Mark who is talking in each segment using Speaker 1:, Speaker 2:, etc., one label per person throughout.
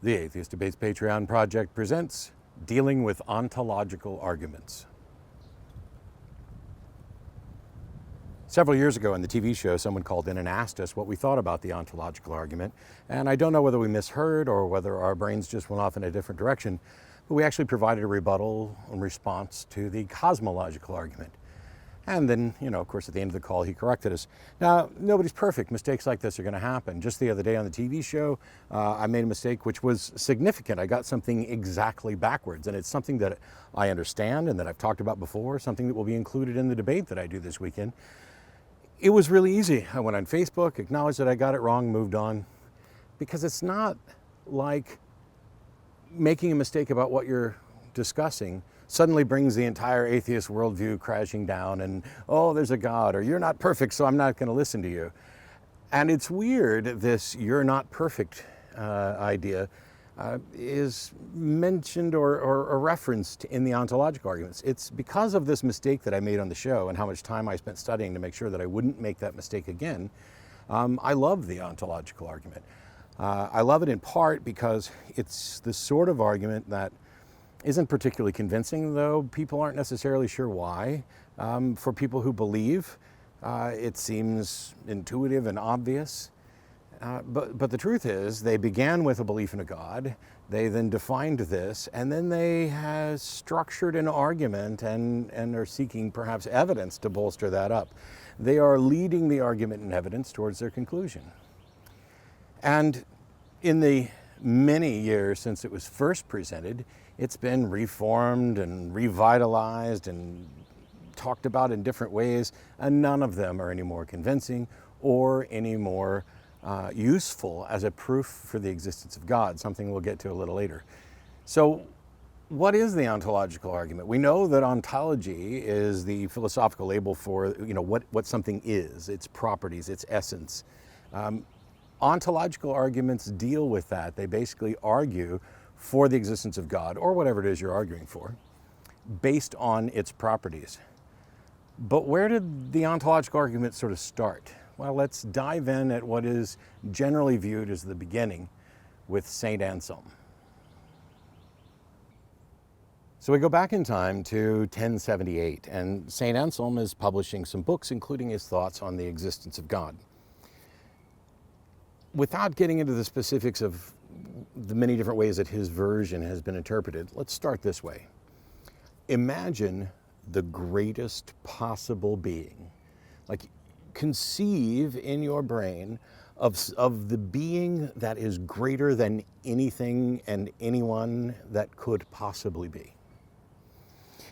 Speaker 1: The Atheist Debates Patreon project presents Dealing with Ontological Arguments. Several years ago in the TV show, someone called in and asked us what we thought about the ontological argument. And I don't know whether we misheard or whether our brains just went off in a different direction, but we actually provided a rebuttal in response to the cosmological argument. And then, of course, at the end of the call, he corrected us. Now, nobody's perfect. Mistakes like this are going to happen. Just the other day on the TV show, I made a mistake which was significant. I got something exactly backwards, and it's something that I understand and that I've talked about before, something that will be included in the debate that I do this weekend. It was really easy. I went on Facebook, acknowledged that I got it wrong, moved on, because it's not like making a mistake about what you're discussing suddenly brings the entire atheist worldview crashing down and, oh, there's a God, or you're not perfect, so I'm not going to listen to you. And it's weird, this you're not perfect idea is mentioned or referenced in the ontological arguments. It's because of this mistake that I made on the show and how much time I spent studying to make sure that I wouldn't make that mistake again. I love the ontological argument. I love it in part because it's the sort of argument that isn't particularly convincing, though people aren't necessarily sure why. For people who believe, it seems intuitive and obvious. But the truth is, they began with a belief in a God, they then defined this, and then they have structured an argument and are seeking perhaps evidence to bolster that up. They are leading the argument and evidence towards their conclusion. And in the many years since it was first presented, it's been reformed and revitalized and talked about in different ways, and none of them are any more convincing or any more useful as a proof for the existence of God, something we'll get to a little later. So what is the ontological argument? We know that ontology is the philosophical label for what something is, its properties, its essence. Ontological arguments deal with that. They basically argue for the existence of God, or whatever it is you're arguing for, based on its properties. But where did the ontological argument sort of start? Well, let's dive in at what is generally viewed as the beginning with St. Anselm. So we go back in time to 1078, and St. Anselm is publishing some books, including his thoughts on the existence of God. Without getting into the specifics of the many different ways that his version has been interpreted, let's start this way. Imagine the greatest possible being. Like, conceive in your brain of the being that is greater than anything and anyone that could possibly be.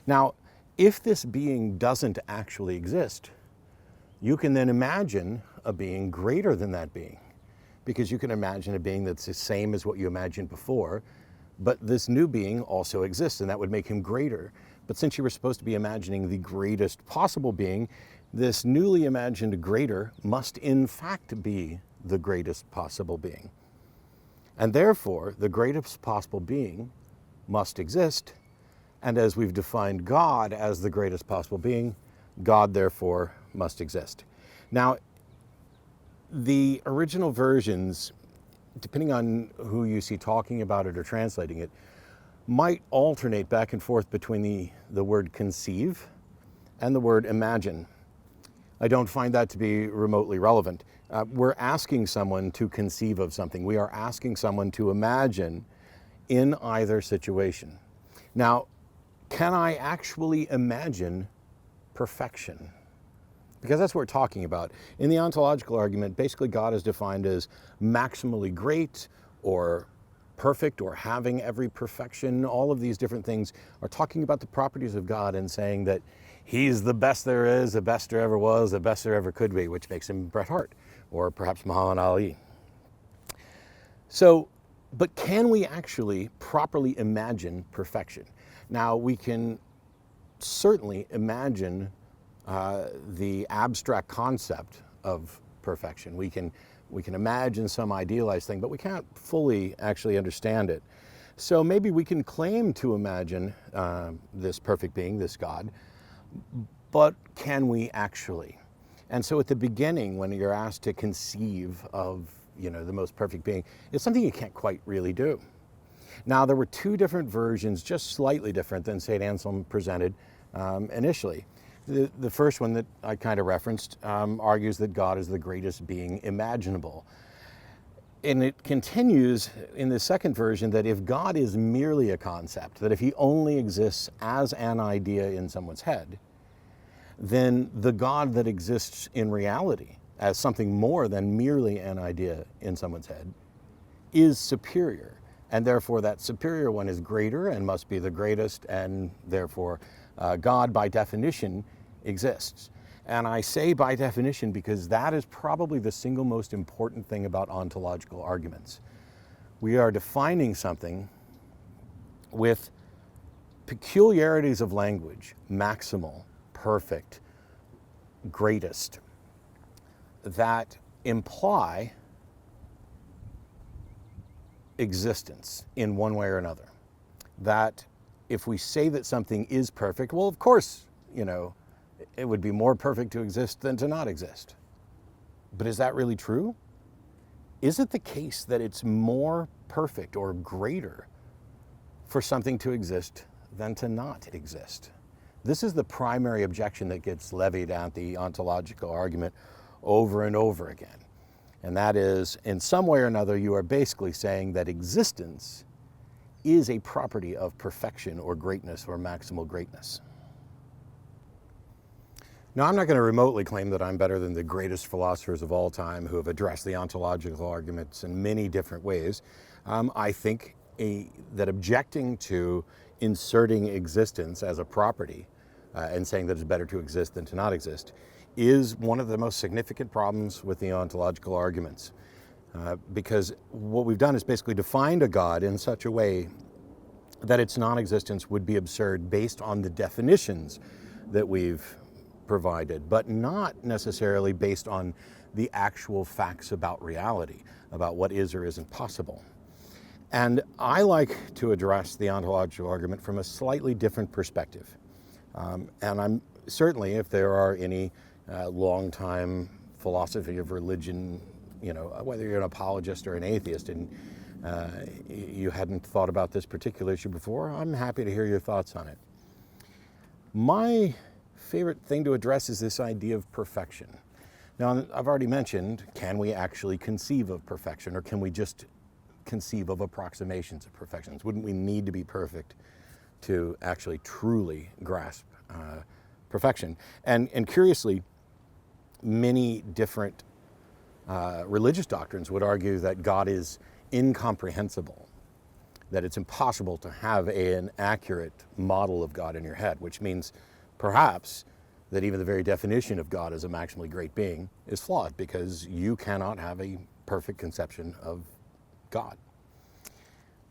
Speaker 1: Now, if this being doesn't actually exist, you can then imagine a being greater than that being, because you can imagine a being that's the same as what you imagined before, but this new being also exists, and that would make him greater. But since you were supposed to be imagining the greatest possible being, this newly imagined greater must in fact be the greatest possible being. And therefore, the greatest possible being must exist, and as we've defined God as the greatest possible being, God therefore must exist. Now, the original versions, depending on who you see talking about it or translating it, might alternate back and forth between the word conceive and the word imagine. I don't find that to be remotely relevant. We're asking someone to conceive of something. We are asking someone to imagine in either situation. Now, can I actually imagine perfection? Because that's what we're talking about. In the ontological argument, basically God is defined as maximally great or perfect or having every perfection. All of these different things are talking about the properties of God and saying that he's the best there is, the best there ever was, the best there ever could be, which makes him Bret Hart or perhaps Muhammad Ali. So, but can we actually properly imagine perfection? Now, we can certainly imagine the abstract concept of perfection. We can imagine some idealized thing, but we can't fully actually understand it. So maybe we can claim to imagine this perfect being, this God, but can we actually? And so at the beginning, when you're asked to conceive of the most perfect being, it's something you can't quite really do. Now, there were two different versions, just slightly different than St. Anselm presented initially. The first one that I kind of referenced argues that God is the greatest being imaginable. And it continues in the second version that if God is merely a concept, that if he only exists as an idea in someone's head, then the God that exists in reality as something more than merely an idea in someone's head is superior. And therefore that superior one is greater and must be the greatest, and therefore God by definition exists. And I say by definition because that is probably the single most important thing about ontological arguments. We are defining something with peculiarities of language, maximal, perfect, greatest, that imply existence in one way or another. That if we say that something is perfect, well, of course, it would be more perfect to exist than to not exist. But is that really true? Is it the case that it's more perfect or greater for something to exist than to not exist? This is the primary objection that gets levied at the ontological argument over and over again. And that is, in some way or another, you are basically saying that existence is a property of perfection or greatness or maximal greatness. Now, I'm not going to remotely claim that I'm better than the greatest philosophers of all time who have addressed the ontological arguments in many different ways. I think that objecting to inserting existence as a property and saying that it's better to exist than to not exist is one of the most significant problems with the ontological arguments. Because what we've done is basically defined a God in such a way that its non-existence would be absurd based on the definitions that we've provided, but not necessarily based on the actual facts about reality, about what is or isn't possible. And I like to address the ontological argument from a slightly different perspective. And I'm certainly, if there are any long-time philosophy of religion, whether you're an apologist or an atheist, and you hadn't thought about this particular issue before, I'm happy to hear your thoughts on it. My favorite thing to address is this idea of perfection. Now, I've already mentioned, can we actually conceive of perfection, or can we just conceive of approximations of perfections? Wouldn't we need to be perfect to actually truly grasp perfection? And curiously, many different religious doctrines would argue that God is incomprehensible, that it's impossible to have an accurate model of God in your head, which means perhaps that even the very definition of God as a maximally great being is flawed, because you cannot have a perfect conception of God.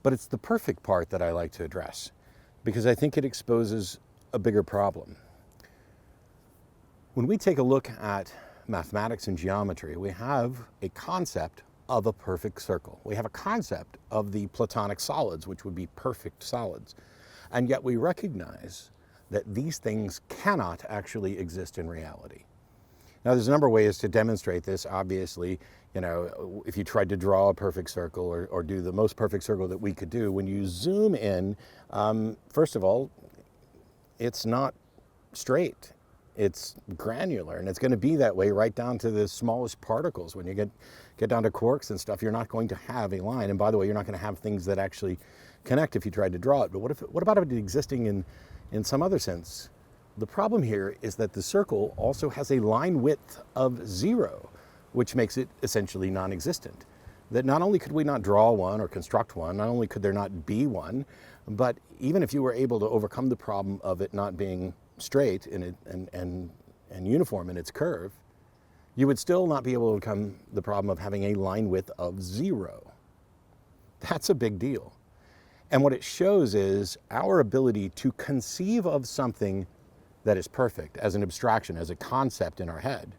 Speaker 1: But it's the perfect part that I like to address, because I think it exposes a bigger problem. When we take a look at mathematics and geometry, we have a concept of a perfect circle. We have a concept of the Platonic solids, which would be perfect solids. And yet we recognize that these things cannot actually exist in reality. Now, there's a number of ways to demonstrate this. Obviously, if you tried to draw a perfect circle or do the most perfect circle that we could do, when you zoom in, first of all, it's not straight. It's granular, and it's going to be that way right down to the smallest particles. When you get down to quarks and stuff, you're not going to have a line. And by the way, you're not going to have things that actually connect if you tried to draw it. But what about it existing in some other sense? The problem here is that the circle also has a line width of 0, which makes it essentially non-existent. That not only could we not draw one or construct one, not only could there not be one, but even if you were able to overcome the problem of it not being straight and uniform in its curve, you would still not be able to overcome the problem of having a line width of 0. That's a big deal. And what it shows is our ability to conceive of something that is perfect as an abstraction, as a concept in our head,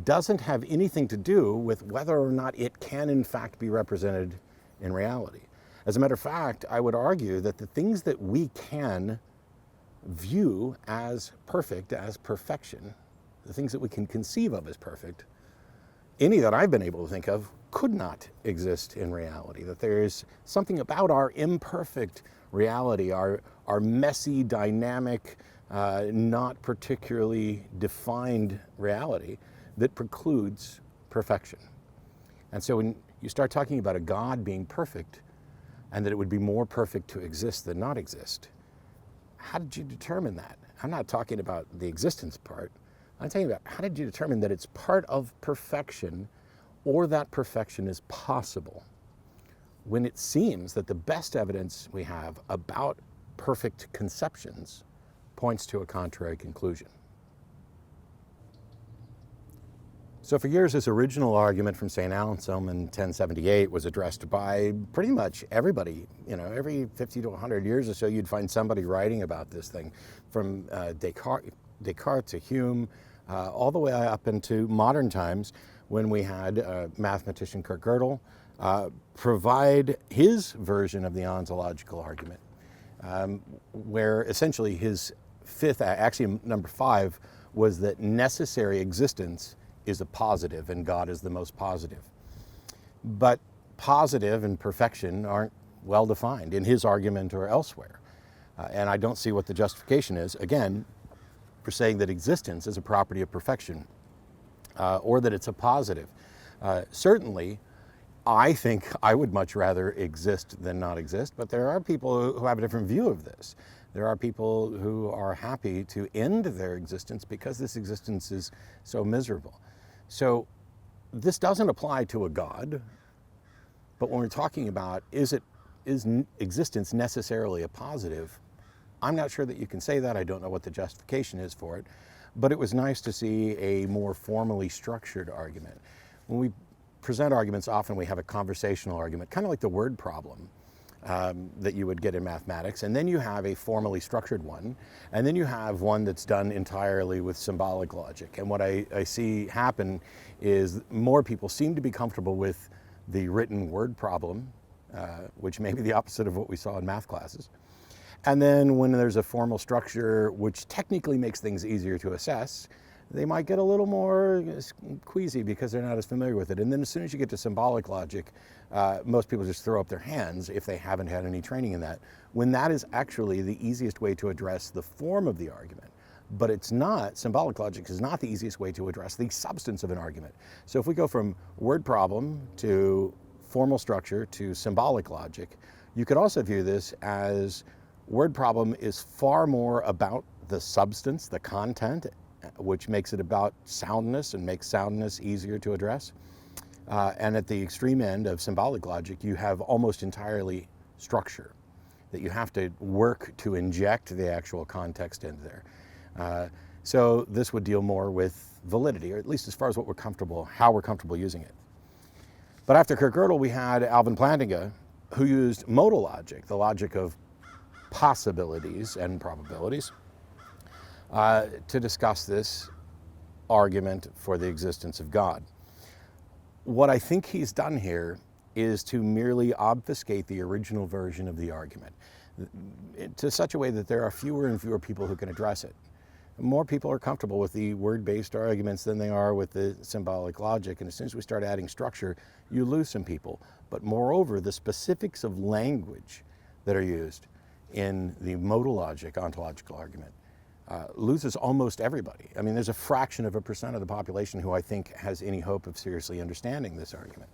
Speaker 1: doesn't have anything to do with whether or not it can in fact be represented in reality. As a matter of fact, I would argue that the things that we can view as perfect, as perfection, the things that we can conceive of as perfect, any that I've been able to think of could not exist in reality, that there is something about our imperfect reality, our messy, dynamic, not particularly defined reality that precludes perfection. And so when you start talking about a God being perfect and that it would be more perfect to exist than not exist, how did you determine that? I'm not talking about the existence part. I'm talking about how did you determine that it's part of perfection or that perfection is possible when it seems that the best evidence we have about perfect conceptions points to a contrary conclusion. So for years, this original argument from St. Anselm in 1078 was addressed by pretty much everybody. You know, every 50 to 100 years or so, you'd find somebody writing about this thing, from Descartes to Hume, all the way up into modern times, when we had mathematician Kurt Gödel provide his version of the ontological argument, where essentially his axiom number 5 was that necessary existence is a positive and God is the most positive. But positive and perfection aren't well defined in his argument or elsewhere. And I don't see what the justification is, again, for saying that existence is a property of perfection or that it's a positive. Certainly, I think I would much rather exist than not exist, but there are people who have a different view of this. There are people who are happy to end their existence because this existence is so miserable. So this doesn't apply to a God, but when we're talking about is existence necessarily a positive, I'm not sure that you can say that. I don't know what the justification is for it, but it was nice to see a more formally structured argument. When we present arguments, often we have a conversational argument, kind of like the word problem that you would get in mathematics, and then you have a formally structured one, and then you have one that's done entirely with symbolic logic. And what I see happen is more people seem to be comfortable with the written word problem, which may be the opposite of what we saw in math classes. And then when there's a formal structure, which technically makes things easier to assess, they might get a little more queasy because they're not as familiar with it. And then as soon as you get to symbolic logic, most people just throw up their hands if they haven't had any training in that, when that is actually the easiest way to address the form of the argument. But it's not, symbolic logic is not the easiest way to address the substance of an argument. So if we go from word problem to formal structure to symbolic logic, you could also view this as word problem is far more about the substance, the content, which makes it about soundness and makes soundness easier to address. And at the extreme end of symbolic logic, you have almost entirely structure, that you have to work to inject the actual context into there. So this would deal more with validity, or at least as far as what we're comfortable, how we're comfortable using it. But after Kurt Gödel, we had Alvin Plantinga, who used modal logic, the logic of possibilities and probabilities, to discuss this argument for the existence of God. What I think he's done here is to merely obfuscate the original version of the argument to such a way that there are fewer and fewer people who can address it. More people are comfortable with the word-based arguments than they are with the symbolic logic, and as soon as we start adding structure, you lose some people. But moreover, the specifics of language that are used in the modal logic ontological argument loses almost everybody. I mean, there's a fraction of a percent of the population who I think has any hope of seriously understanding this argument.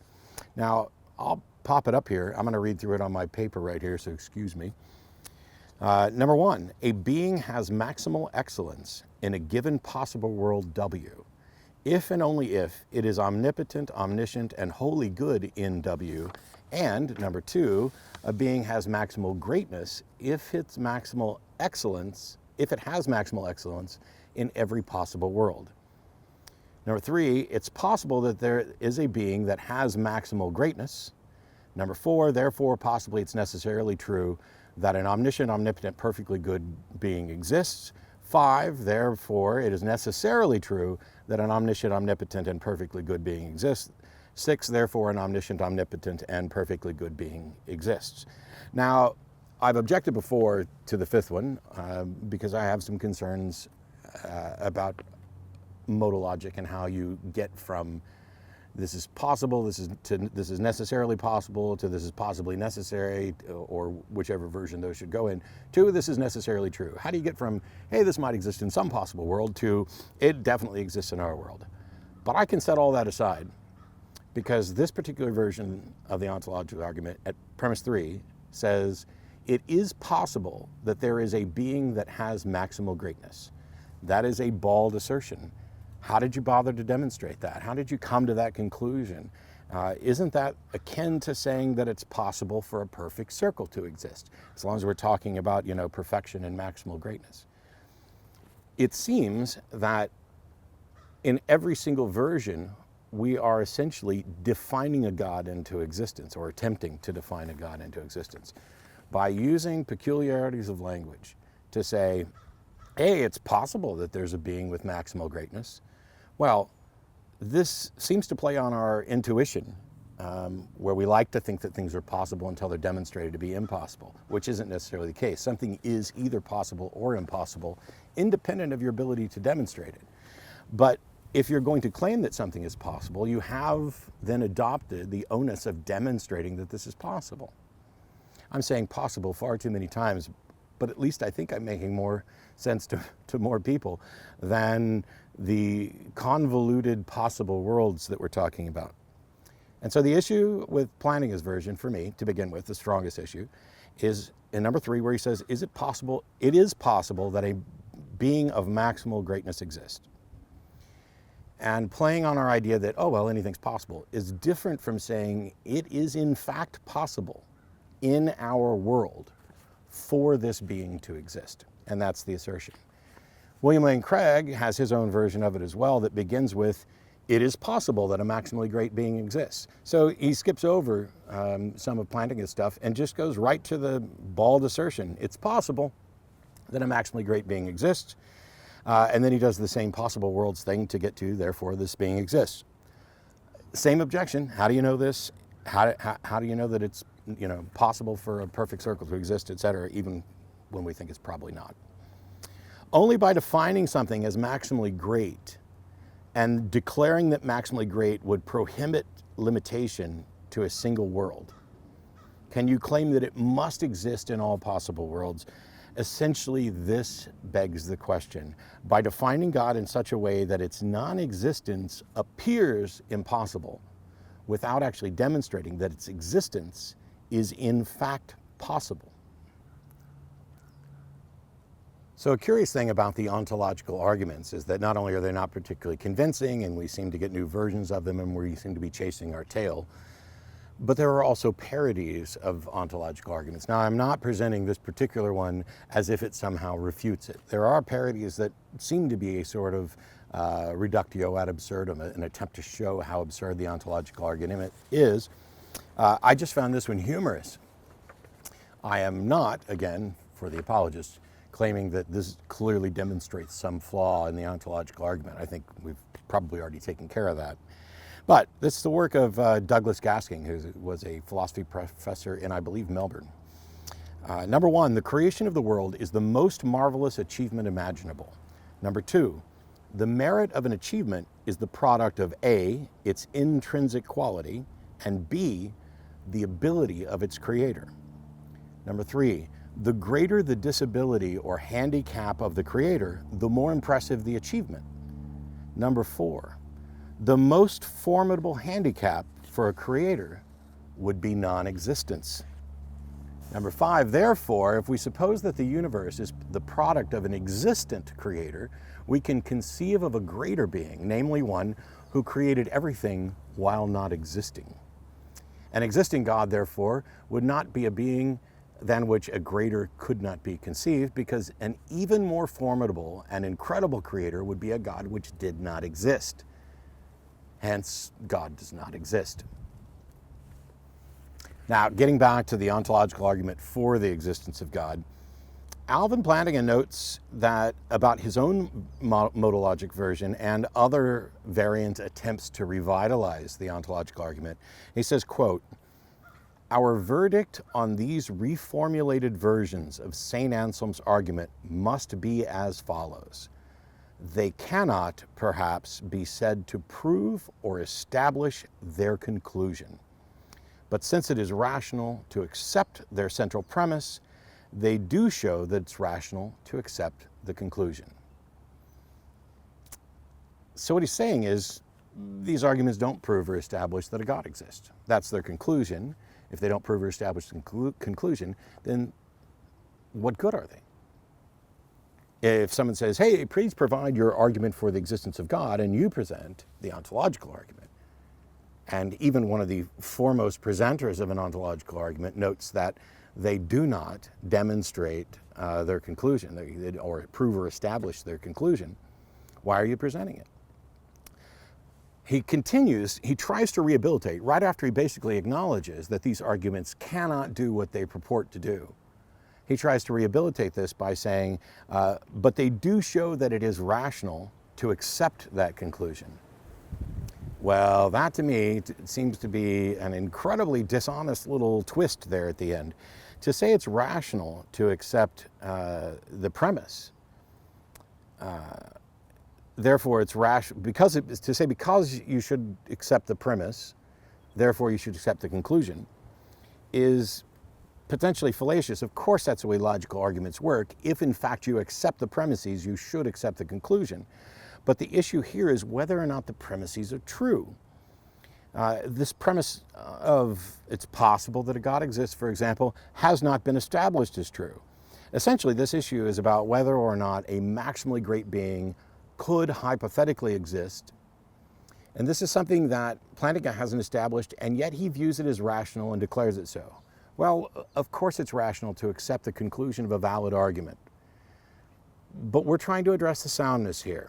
Speaker 1: Now, I'll pop it up here. I'm going to read through it on my paper right here, so excuse me. Number 1, a being has maximal excellence in a given possible world W, if and only if it is omnipotent, omniscient, and wholly good in W. And number 2, a being has maximal greatness if it has maximal excellence in every possible world. Number 3, it's possible that there is a being that has maximal greatness. Number 4, therefore, possibly it's necessarily true that an omniscient, omnipotent, perfectly good being exists. 5, therefore, it is necessarily true that an omniscient, omnipotent, and perfectly good being exists. 6, therefore, an omniscient, omnipotent, and perfectly good being exists. Now, I've objected before to the 5th one because I have some concerns about modal logic and how you get from this is possible, this is necessarily possible, to this is possibly necessary, or whichever version those should go in, to this is necessarily true. How do you get from, hey, this might exist in some possible world, to it definitely exists in our world? But I can set all that aside, because this particular version of the ontological argument at premise 3 says it is possible that there is a being that has maximal greatness. That is a bald assertion. How did you bother to demonstrate that? How did you come to that conclusion? Isn't that akin to saying that it's possible for a perfect circle to exist, as long as we're talking about, perfection and maximal greatness? It seems that in every single version, we are essentially defining a God into existence, or attempting to define a God into existence, by using peculiarities of language to say, hey, it's possible that there's a being with maximal greatness. Well, this seems to play on our intuition, where we like to think that things are possible until they're demonstrated to be impossible, which isn't necessarily the case. Something is either possible or impossible, independent of your ability to demonstrate it. But if you're going to claim that something is possible, you have then adopted the onus of demonstrating that this is possible. I'm saying possible far too many times, but at least I think I'm making more sense to more people than the convoluted possible worlds that we're talking about. And so the issue with Plantinga's version, for me, to begin with, the strongest issue, is in number 3, where he says, it is possible that a being of maximal greatness exists. And playing on our idea that, oh, well, anything's possible, is different from saying it is in fact possible in our world for this being to exist. And that's the assertion. William Lane Craig has his own version of it as well, that begins with, it is possible that a maximally great being exists. So he skips over some of Plantinga's stuff and just goes right to the bald assertion. It's possible that a maximally great being exists. And then he does the same possible worlds thing to get to, therefore, this being exists. Same objection. How do you know this? How do you know that it's possible for a perfect circle to exist, etc., even when we think it's probably not? Only by defining something as maximally great and declaring that maximally great would prohibit limitation to a single world can you claim that it must exist in all possible worlds. Essentially, this begs the question. By defining God in such a way that its non-existence appears impossible, without actually demonstrating that its existence is in fact possible. So a curious thing about the ontological arguments is that not only are they not particularly convincing, and we seem to get new versions of them and we seem to be chasing our tail, but there are also parodies of ontological arguments. Now, I'm not presenting this particular one as if it somehow refutes it. There are parodies that seem to be a sort of reductio ad absurdum, an attempt to show how absurd the ontological argument is. I just found this one humorous. I am not, again, for the apologists, claiming that this clearly demonstrates some flaw in the ontological argument. I think we've probably already taken care of that. But this is the work of Douglas Gasking, who was a philosophy professor in, I believe, Melbourne. Number 1, the creation of the world is the most marvelous achievement imaginable. Number 2, the merit of an achievement is the product of A, its intrinsic quality, and B, the ability of its creator. Number 3, the greater the disability or handicap of the creator, the more impressive the achievement. Number 4, the most formidable handicap for a creator would be non-existence. Number 5, therefore, if we suppose that the universe is the product of an existent creator, we can conceive of a greater being, namely one who created everything while not existing. An existing God, therefore, would not be a being than which a greater could not be conceived, because an even more formidable and incredible creator would be a God which did not exist. Hence, God does not exist. Now, getting back to the ontological argument for the existence of God, Alvin Plantinga notes that about his own modalogic version and other variant attempts to revitalize the ontological argument. He says, quote, "Our verdict on these reformulated versions of St. Anselm's argument must be as follows. they cannot, perhaps, be said to prove or establish their conclusion. But since it is rational to accept their central premise, they do show that it's rational to accept the conclusion. So what he's saying is, these arguments don't prove or establish that a God exists. That's their conclusion. If they don't prove or establish the conclusion, then what good are they? If someone says, hey, please provide your argument for the existence of God, and you present the ontological argument, and even one of the foremost presenters of an ontological argument notes that they do not demonstrate their conclusion, or prove or establish their conclusion, why are you presenting it? He continues, he tries to rehabilitate right after he basically acknowledges that these arguments cannot do what they purport to do. He tries to rehabilitate this by saying, but they do show that it is rational to accept that conclusion. Well, that to me seems to be an incredibly dishonest little twist there at the end. To say it's rational to accept the premise, therefore it's rational, because you should accept the premise, therefore you should accept the conclusion, is potentially fallacious. Of course, that's the way logical arguments work. If in fact you accept the premises, you should accept the conclusion. But the issue here is whether or not the premises are true. This premise of it's possible that a God exists, for example, has not been established as true. Essentially, this issue is about whether or not a maximally great being could hypothetically exist. And this is something that Plantinga hasn't established, and yet he views it as rational and declares it so. Well, of course it's rational to accept the conclusion of a valid argument. But we're trying to address the soundness here.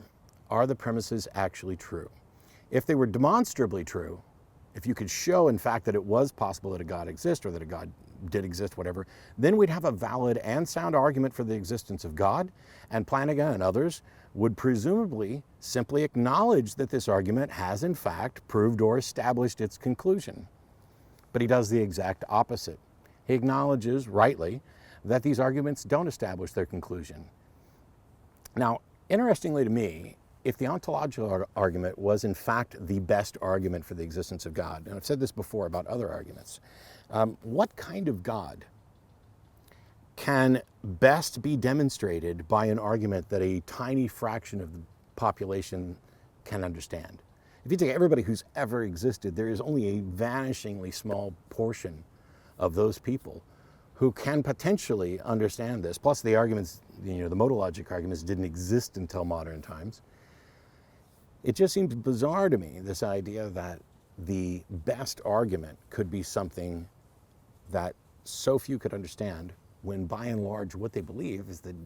Speaker 1: Are the premises actually true? If they were demonstrably true, if you could show in fact that it was possible that a God exists, or that a God did exist, whatever, then we'd have a valid and sound argument for the existence of God, and Plantinga and others would presumably simply acknowledge that this argument has in fact proved or established its conclusion. But he does the exact opposite. He acknowledges, rightly, that these arguments don't establish their conclusion. Now, interestingly to me, if the ontological argument was in fact the best argument for the existence of God, and I've said this before about other arguments, what kind of God can best be demonstrated by an argument that a tiny fraction of the population can understand? If you take everybody who's ever existed, there is only a vanishingly small portion of those people who can potentially understand this. Plus the arguments, the modal logic arguments didn't exist until modern times. It just seems bizarre to me, this idea that the best argument could be something that so few could understand, when by and large what they believe is that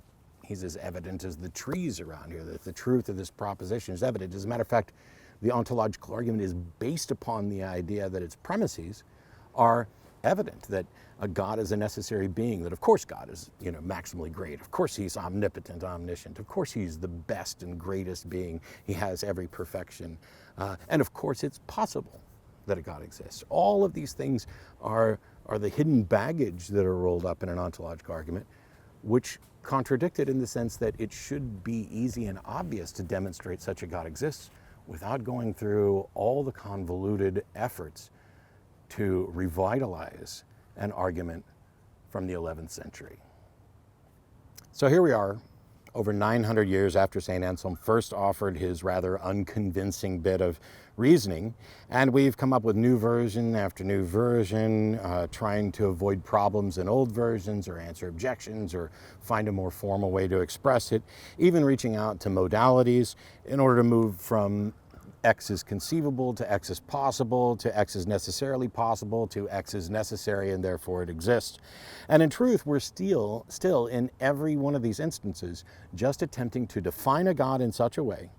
Speaker 1: he's as evident as the trees around here, that the truth of this proposition is evident. As a matter of fact, the ontological argument is based upon the idea that its premises are evident, that a God is a necessary being, that of course God is, maximally great. Of course he's omnipotent, omniscient. Of course he's the best and greatest being. He has every perfection. And of course it's possible that a God exists. All of these things are the hidden baggage that are rolled up in an ontological argument, which contradict it in the sense that it should be easy and obvious to demonstrate such a God exists without going through all the convoluted efforts to revitalize an argument from the 11th century. So here we are, over 900 years after St. Anselm first offered his rather unconvincing bit of reasoning, and we've come up with new version after new version, trying to avoid problems in old versions, or answer objections, or find a more formal way to express it, even reaching out to modalities in order to move from X is conceivable to X is possible to X is necessarily possible to X is necessary and therefore it exists. And in truth, we're still in every one of these instances just attempting to define a God in such a way,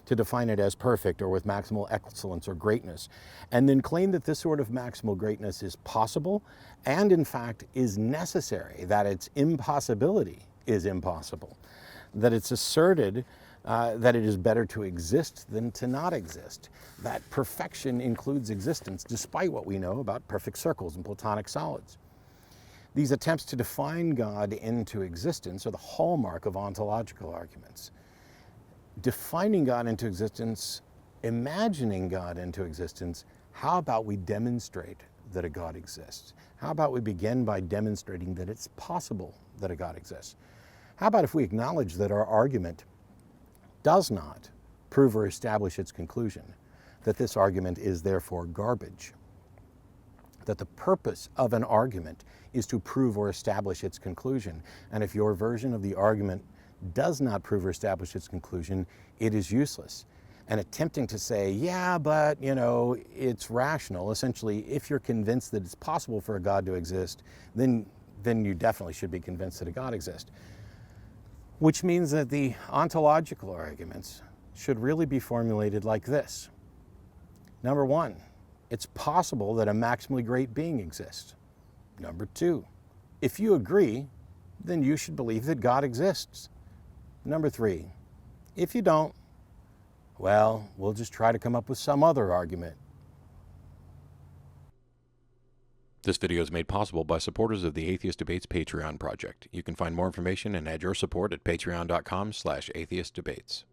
Speaker 1: to define it as perfect or with maximal excellence or greatness, and then claim that this sort of maximal greatness is possible and in fact is necessary, that its impossibility is impossible, that it's asserted that it is better to exist than to not exist, that perfection includes existence despite what we know about perfect circles and Platonic solids. These attempts to define God into existence are the hallmark of ontological arguments. defining God into existence, imagining God into existence, how about we demonstrate that a God exists? How about we begin by demonstrating that it's possible that a God exists? How about if we acknowledge that our argument does not prove or establish its conclusion, that this argument is therefore garbage, that the purpose of an argument is to prove or establish its conclusion, and if your version of the argument does not prove or establish its conclusion, it is useless. And attempting to say, yeah, but, it's rational. Essentially, if you're convinced that it's possible for a God to exist, then you definitely should be convinced that a God exists. Which means that the ontological arguments should really be formulated like this. Number one, it's possible that a maximally great being exists. Number two, if you agree, then you should believe that God exists. Number three, if you don't, well, we'll just try to come up with some other argument.
Speaker 2: This video is made possible by supporters of the Atheist Debates Patreon project. You can find more information and add your support at patreon.com/atheistdebates.